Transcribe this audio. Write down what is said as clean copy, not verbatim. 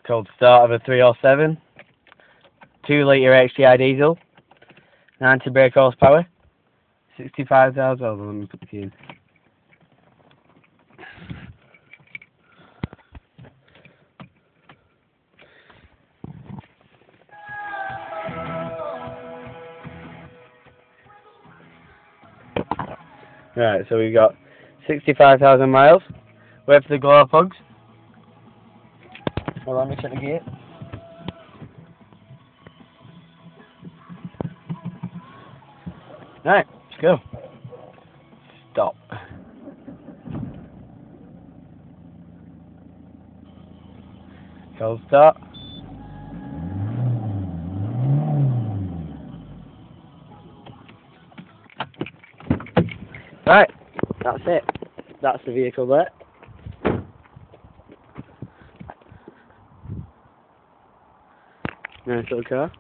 called Start Of A 307, 2.0 HDI Diesel, 90 brake horsepower, 65,000. Hold on, let me put the key in. Right, so we've got 65,000 miles. Wait for the glow plugs. Well, let me check the gear. Right, let's go. Stop. Cold start. Right, that's it. That's the vehicle there. Nice little car.